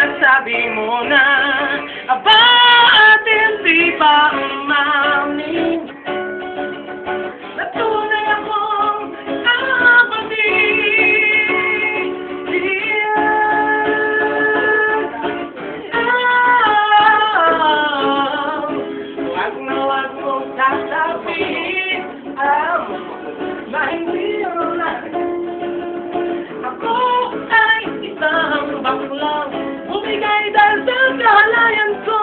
nasabi mo na, aba at hindi pa umamin, na tunay akong kapatid. Wag na wag mong sasabihin na hindi ulan. Ako ay isang baklang bumigay dahil sa kahalayan ko.